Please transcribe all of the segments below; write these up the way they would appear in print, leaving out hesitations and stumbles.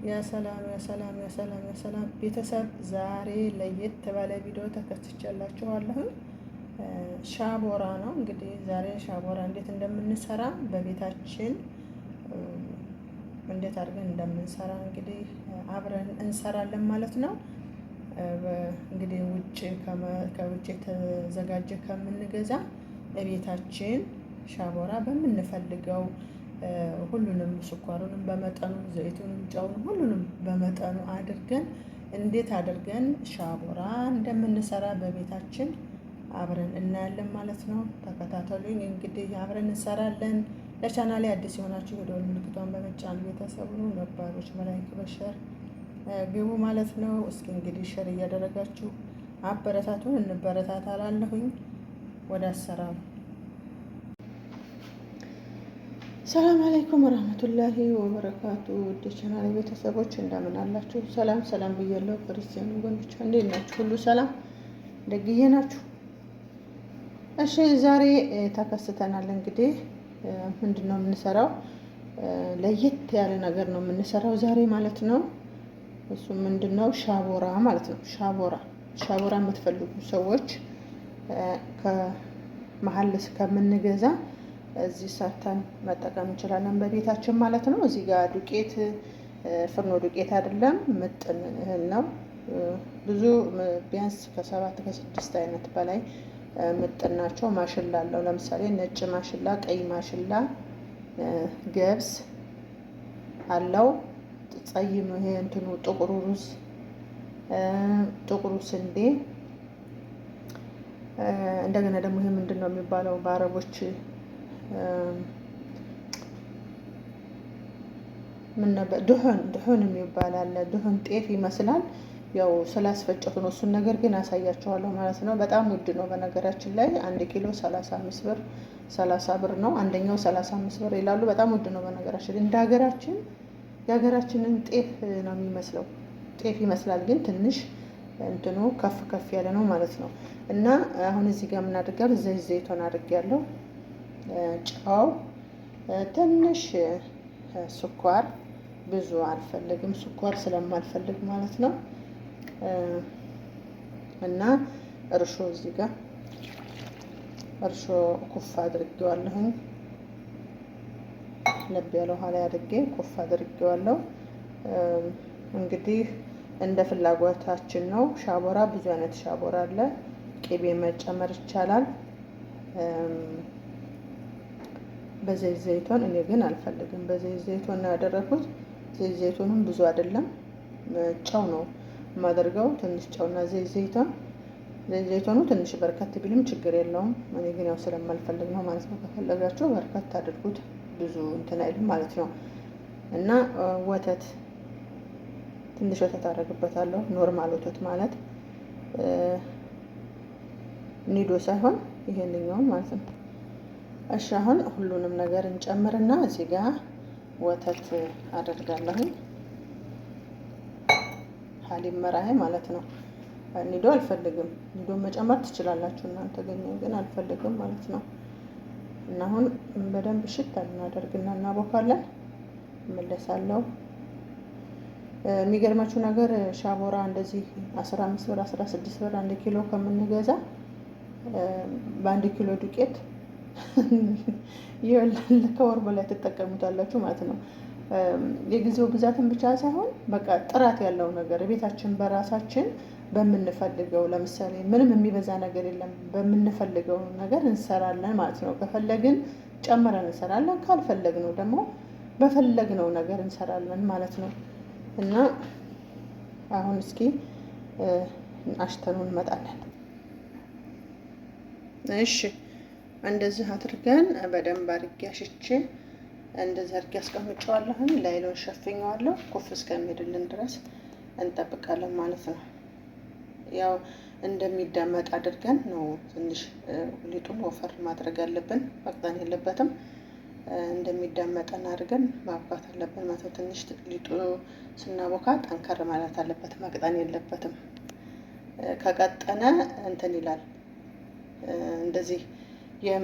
ያ ሰላም ያ ሰላም ያ ሰላም ያ ሰላም ቤተሰብ፣ ዛሬ ለየት ባለ ቪዲዮ ተከስቻላችኋለሁ። ሻቦራ ነው እንግዲህ ዛሬ ሻቦራ እንዴት እንደምንሰራ በቤታችን እንዴት አድርገን እንደምንሰራ እንግዲህ አብረን እንሰራለን ማለት ነው። እንግዲህ ከውጭ የተዘጋጀ ከምንገዛ በቤታችን ሻቦራ በምንፈልገው ሁሉንም ስኳሩንም በመጠኑ ዘይቱንም ጨውንም ሁሉንም በመጠኑ አድርገን እንዴት አድርገን ሻቦራ እንደምንሰራ በቤታችን አብረን እናያለን ማለት ነው። ተከታተሉኝ። እንግዲህ አብረን እንሰራለን። ለቻናሌ አዲስ የሆናችሁ የደወል ምልክቷን በመጫን ቤተሰቡ ነባሮች በላይክ በሸር ግቡ ማለት ነው። እስኪ እንግዲህ ሸር እያደረጋችሁ አበረታቱን፣ እንበረታታላለሁኝ። ወደ አሰራሩ። ሰላም አለይኩም ወራህመቱላሂ ወበረካቱ። ውድ ቻናሌ ቤተሰቦች እንደምን አላችሁ? ሰላም ሰላም ብያለሁ። ክርስቲያን ወገኖች እንዴት ናችሁ? ሁሉ ሰላም ደግዬ ናችሁ? እሺ ዛሬ ተከስተናል። እንግዲህ ምንድነው የምንሰራው? ለየት ያለ ነገር ነው የምንሰራው ዛሬ ማለት ነው። እሱ ምንድነው? ሻቦራ ማለት ነው። ሻቦራ የምትፈልጉ ሰዎች ከመሀል ከምንገዛ እዚህ ሰርተን መጠቀም እንችላለን በቤታችን ማለት ነው። እዚህ ጋር ዱቄት ፍርኖ ዱቄት አይደለም ምጥን እህል ነው። ብዙ ቢያንስ ከ7 ከ6 አይነት በላይ ምጥን ናቸው። ማሽላ አለው። ለምሳሌ ነጭ ማሽላ፣ ቀይ ማሽላ፣ ገብስ አለው። ጸይም ይሄ እንትኑ ጥቁሩ ሩዝ፣ ጥቁሩ ስንዴ፣ እንደገና ደግሞ ይሄ ምንድነው የሚባለው በአረቦች ምን ነበር ድሁን የሚባል አለ። ድሁን ጤፍ ይመስላል። ያው ስላስፈጨቱ ነው። እሱን ነገር ግን አሳያቸዋለሁ ማለት ነው። በጣም ውድ ነው በነገራችን ላይ 1 ኪሎ 35 ብር 30 ብር ነው። አንደኛው 35 ብር ይላሉ። በጣም ውድ ነው በነገራችን ላይ። እንደ ሀገራችን የሀገራችንን ጤፍ ነው የሚመስለው። ጤፍ ይመስላል ግን ትንሽ እንትኑ ከፍ ያለ ነው ማለት ነው። እና አሁን እዚህ ጋር ምን አድርጋለሁ? ዘይቱን አድርጌያለሁ። ጨው፣ ትንሽ ስኳር፣ ብዙ አልፈልግም ስኳር ስለማልፈልግ ማለት ነው። እና እርሾ እዚህ ጋር እርሾ ኩፍ አድርጌዋለሁ። ለብ ያለ ውሃ ላይ አድርጌ ኩፍ አድርጌዋለሁ። እንግዲህ እንደ ፍላጎታችን ነው። ሻቦራ ብዙ አይነት ሻቦራ አለ። ቅቤ መጨመር ይቻላል። በዘይት ዘይቱን እኔ ግን አልፈልግም። በዘይት ዘይቱን ነው ያደረኩት። ዘይት ዘይቱንም ብዙ አይደለም፣ ጨው ነው የማደርገው። ትንሽ ጨውና ዘይት ዘይቱኑ ትንሽ በርከት ቢልም ችግር የለውም። እኔ ግን ያው ስለማልፈልግ ነው ማለት ነው። ከፈለጋችሁ በርከት አድርጉት፣ ብዙ እንትን አይልም ማለት ነው። እና ወተት ትንሽ ወተት አደርግበታለሁ። ኖርማል ወተት ማለት ኒዶ ሳይሆን ይሄንኛው ማለት ነው። እሺ አሁን ሁሉንም ነገር እንጨምርና እዚህ ጋር ወተት አደርጋለሁ። ሀሊብ መራሄ ማለት ነው። ኒዶ አልፈልግም። ኒዶ መጨመር ትችላላችሁ እናንተ፣ ግን አልፈልግም ማለት ነው። እና አሁን በደንብ ሽታ እናደርግና እናቦካለን። እመለሳለሁ። የሚገርማችሁ ነገር ሻቦራ እንደዚህ 15 ብር 16 ብር 1 ኪሎ ከምንገዛ በ1 ኪሎ ዱቄት ይወላል ከወር በላይ ትጠቀሙታላችሁ ማለት ነው። የጊዜው ብዛትን ብቻ ሳይሆን በቃ ጥራት ያለው ነገር ቤታችን በራሳችን በምንፈልገው፣ ለምሳሌ ምንም የሚበዛ ነገር የለም፣ በምንፈልገው ነገር እንሰራለን ማለት ነው። ከፈለግን ጨምረን እንሰራለን፣ ካልፈለግነው ደግሞ በፈለግነው ነገር እንሰራለን ማለት ነው። እና አሁን እስኪ አሽተኑ እንመጣለን። እሺ እንደዚህ አድርገን በደንብ አድርጌ አሽቼ እንደዚህ አድርጌ አስቀምጨዋለሁ። ላይሎን ሸፍኘዋለሁ። ኩፍ እስከሚሄድልን ድረስ እንጠብቃለን ማለት ነው። ያው እንደሚዳመጥ አድርገን ነው ትንሽ ሊጡን ወፈር ማድረግ ያለብን፣ መቅጠን የለበትም። እንደሚዳመጠን አድርገን ማብካት አለብን ማለት ነው። ትንሽ ሊጡ ስናቦካ ጠንከር ማለት አለበት፣ መቅጠን የለበትም። ከቀጠነ እንትን ይላል እንደዚህ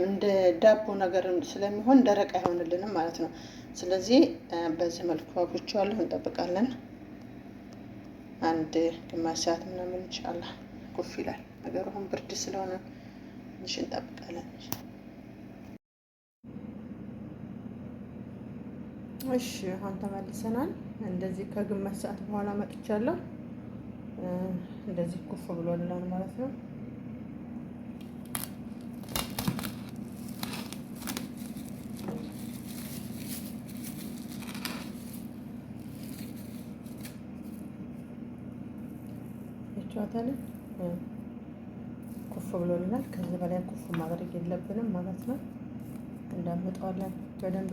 እንደ ዳቦ ነገር ስለሚሆን ደረቅ አይሆንልንም ማለት ነው። ስለዚህ በዚህ መልኩ አብኩቼዋለሁ። እንጠብቃለን አንድ ግማሽ ሰዓት ምናምን ኢንሻአላህ ኩፍ ይላል። ነገሩ አሁን ብርድ ስለሆነ ትንሽ እንጠብቃለን። እሺ አሁን ተመልሰናል። እንደዚህ ከግማሽ ሰዓት በኋላ መጥቻለሁ። እንደዚህ ኩፍ ብሎልናል ማለት ነው። ይቻታል ኩፍ ብሎልናል። ከዚህ በላይ ኩፍ ማድረግ የለብንም ማለት ነው። እንዳመጣዋለን በደንብ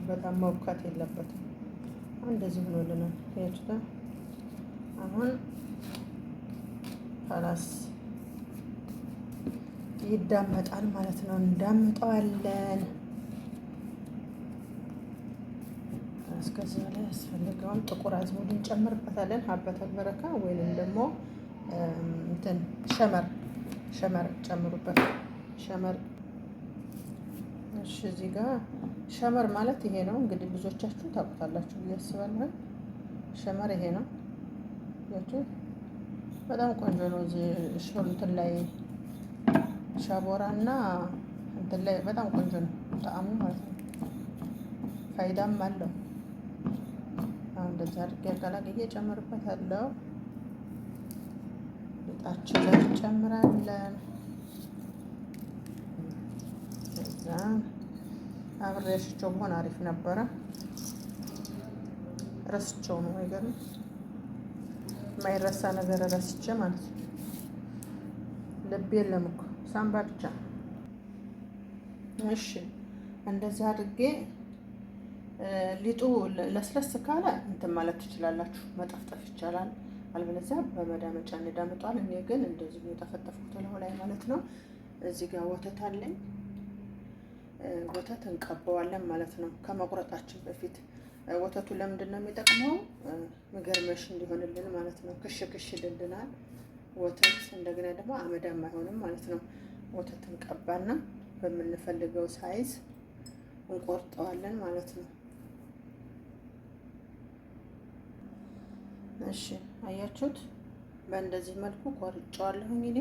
በጣም መውካት የለበትም። እንደዚህ ብሎልናል። ያችሁታ አሁን ፋላስ ይዳመጣል ማለት ነው። እንዳመጣዋለን እስከዚህ ላይ ያስፈልገውን ጥቁር አዝሙድ እንጨምርበታለን። ሀበተል በረካ ወይንም ደግሞ እንትን ሸመር ጨምሩበት። ሸመር እሺ፣ እዚህ ጋር ሸመር ማለት ይሄ ነው። እንግዲህ ብዙዎቻችሁ ታውቁታላችሁ ብዬ አስባለሁ። ሸመር ይሄ ነው። ያችሁ በጣም ቆንጆ ነው። እዚህ እንትን ላይ ሻቦራና እንትን ላይ በጣም ቆንጆ ነው ጣዕሙ ማለት ነው። ፋይዳም አለው። አሁን እንደዚህ አድርጌ አቀላቅዬ ጨምርበታለሁ። ሊጣችን ላይ እንጨምራለን። እዛ አብሬያቸው በሆነ አሪፍ ነበረ። ረስቸው ነው አይገርም? የማይረሳ ነገር ረስቼ ማለት ነው። ልብ የለም እኮ ሳምባ ብቻ። እሺ እንደዚህ አድርጌ ሊጡ ለስለስ ካለ እንትን ማለት ትችላላችሁ፣ መጠፍጠፍ ይቻላል። አልበለዚያ በመዳመጫ እንዳመጣዋል። እኔ ግን እንደዚህ ነው የጠፈጠፍኩት ለው ላይ ማለት ነው። እዚህ ጋር ወተት አለኝ። ወተት እንቀባዋለን ማለት ነው ከመቁረጣችን በፊት። ወተቱ ለምንድን ነው የሚጠቅመው? መገርመሽ እንዲሆንልን ማለት ነው። ክሽ ክሽ ይልልናል ወተት። እንደገና ደግሞ አመዳም አይሆንም ማለት ነው። ወተት እንቀባና በምንፈልገው ሳይዝ እንቆርጠዋለን ማለት ነው። እሺ አያችሁት? በእንደዚህ መልኩ ቆርጬዋለሁኝ እኔ።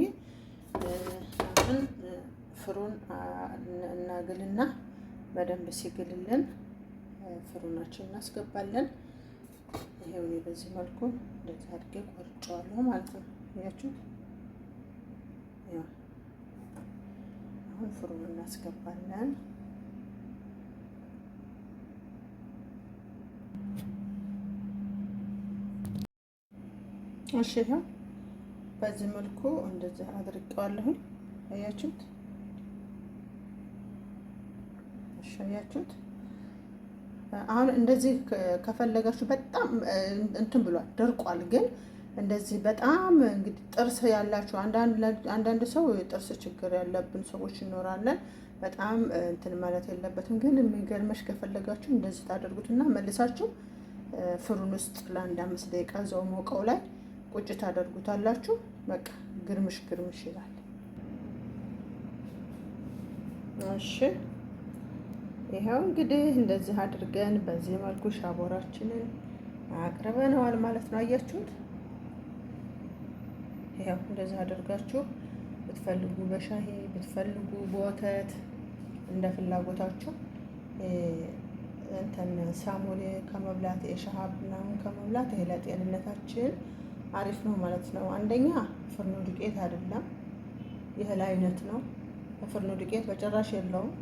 አሁን ፍሩን እናግልና በደንብ ሲግልልን ፍሩናችን እናስገባለን። ይሄው እኔ በዚህ መልኩ እንደዚህ አድርጌ ቆርጬዋለሁ ማለት ነው። አያችሁት? ያው አሁን ፍሩን እናስገባለን። እሺ ይሄው በዚህ መልኩ እንደዚህ አድርጌዋለሁ። አያችሁት? እሺ አያችሁት? አሁን እንደዚህ ከፈለጋችሁ በጣም እንትን ብሏል፣ ደርቋል። ግን እንደዚህ በጣም እንግዲህ ጥርስ ያላችሁ አንዳንድ ሰው የጥርስ ችግር ያለብን ሰዎች እንኖራለን። በጣም እንትን ማለት የለበትም። ግን የሚገርመሽ ከፈለጋችሁ እንደዚህ ታደርጉትና መልሳችሁ ፍሩን ውስጥ ለአንድ 5 ደቂቃ እዛው ሞቀው ላይ ቁጭ ታደርጉታላችሁ። በቃ ግርምሽ ግርምሽ ይላል። እሺ ይሄው እንግዲህ እንደዚህ አድርገን በዚህ መልኩ ሻቦራችንን አቅርበነዋል ማለት ነው። አያችሁት? ይሄው እንደዚህ አድርጋችሁ ብትፈልጉ በሻሂ ብትፈልጉ በወተት እንደ ፍላጎታችሁ እንትን ሳሙሌ ከመብላት የሻሃብ ምናምን ከመብላት ይሄ ለጤንነታችን አሪፍ ነው ማለት ነው። አንደኛ ፍርኖ ዱቄት አይደለም፣ የእህል አይነት ነው። በፍርኖ ዱቄት በጭራሽ የለውም።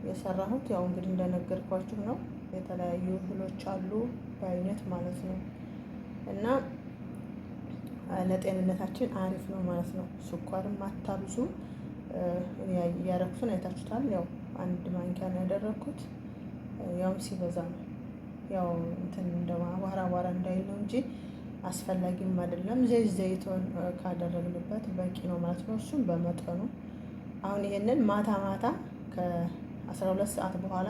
የሰራሁት ያው እንግዲህ እንደነገርኳችሁ ነው። የተለያዩ እህሎች አሉ በአይነት ማለት ነው። እና ለጤንነታችን አሪፍ ነው ማለት ነው። ስኳርም አታብዙ። ያረኩትን አይታችሁታል። ያው 1 ማንኪያ ነው ያደረኩት። ያው ሲበዛ ነው ያው እንትን እንደማ አቧራ እንዳይል ነው እንጂ አስፈላጊም አይደለም። ዘይቱን ካደረግንበት በቂ ነው ማለት ነው። እሱም በመጠኑ። አሁን ይሄንን ማታ ከ12 ሰዓት በኋላ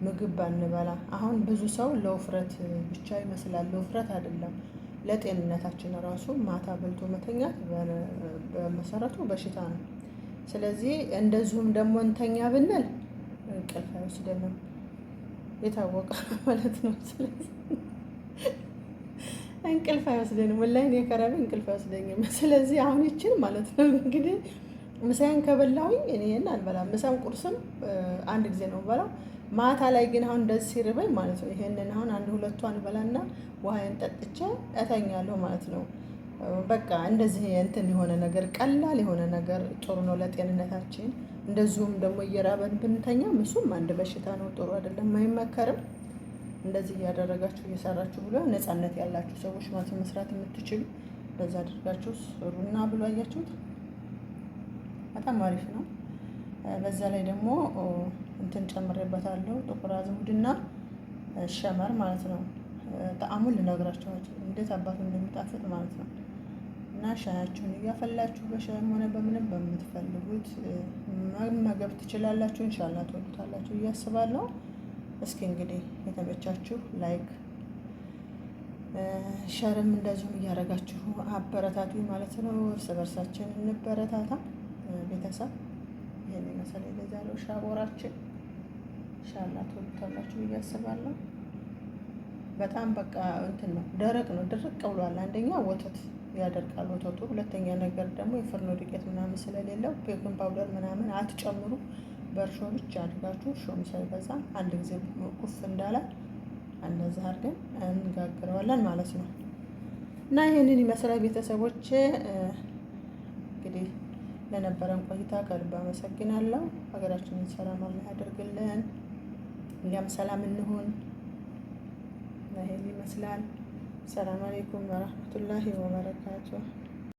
ምግብ ባንበላ። አሁን ብዙ ሰው ለውፍረት ብቻ ይመስላል። ለውፍረት አይደለም፣ ለጤንነታችን ራሱ ማታ በልቶ መተኛት በመሰረቱ በሽታ ነው። ስለዚህ እንደዚሁም ደግሞ እንተኛ ብንል እንቅልፍ አይወስደንም፣ የታወቀ ማለት ነው። ስለዚህ እንቅልፍ አይወስደንም፣ ወላሂ እኔ ከራበ እንቅልፍ አይወስደኝም። ስለዚህ አሁን ይችን ማለት ነው እንግዲህ ምሳዬን ከበላሁኝ እኔን አልበላም። ምሳም ቁርስም አንድ ጊዜ ነው በላው። ማታ ላይ ግን አሁን እንደዚህ ሲርበኝ ማለት ነው ይሄንን አሁን አንድ ሁለቷን በላና ውሃዬን ጠጥቼ እተኛለሁ ማለት ነው። በቃ እንደዚህ እንትን የሆነ ነገር ቀላል የሆነ ነገር ጥሩ ነው ለጤንነታችን። እንደዚሁም ደግሞ እየራበን ብንተኛ እሱም አንድ በሽታ ነው፣ ጥሩ አይደለም፣ አይመከርም። እንደዚህ እያደረጋችሁ እየሰራችሁ ብሎ ነፃነት ያላችሁ ሰዎች ማለት መስራት የምትችሉ እንደዛ አድርጋችሁ ስሩና ብሎ አያችሁት፣ በጣም አሪፍ ነው። በዛ ላይ ደግሞ እንትን ጨምሬበታለሁ፣ ጥቁር አዝሙድና ሸመር ማለት ነው። ጣዕሙን ልነግራችሁ እንዴት አባቱ እንደሚጣፍጥ ማለት ነው። እና ሻያችሁን እያፈላችሁ በሻይም ሆነ በምንም በምትፈልጉት መመገብ ትችላላችሁ። ኢንሻአላህ ትወዱታላችሁ ብዬ አስባለሁ። እስኪ እንግዲህ የተመቻችሁ ላይክ ሸርም እንደዚሁም እያደረጋችሁ አበረታቱ ማለት ነው። እርስ በርሳችን እንበረታታ ቤተሰብ። ይሄን መሰለኝ ለዛሬው ሻቦራችን። ኢንሻአላህ ትወዱታላችሁ ብዬ አስባለሁ። በጣም በቃ እንትን ነው፣ ደረቅ ነው፣ ድርቅ ብሏል። አንደኛ ወተት ያደርቃል ወተቱ፣ ሁለተኛ ነገር ደግሞ የፍርኖ ዱቄት ምናምን ስለሌለው ቤኪንግ ፓውደር ምናምን አትጨምሩ። በእርሾ ብቻ አድርጋችሁ እርሾም ሳይበዛ አንድ ጊዜ ኩፍ እንዳለ እንደዛ አድርገን እንጋግረዋለን ማለት ነው። እና ይሄንን ይመስላል ቤተሰቦች። እንግዲህ ለነበረን ቆይታ ከልብ አመሰግናለሁ። ሀገራችንን ሰላም አላህ ያደርግልን፣ እኛም ሰላም እንሁን። ይሄን ይመስላል። ሰላም አለይኩም ወራህመቱላሂ ወበረካቱሁ።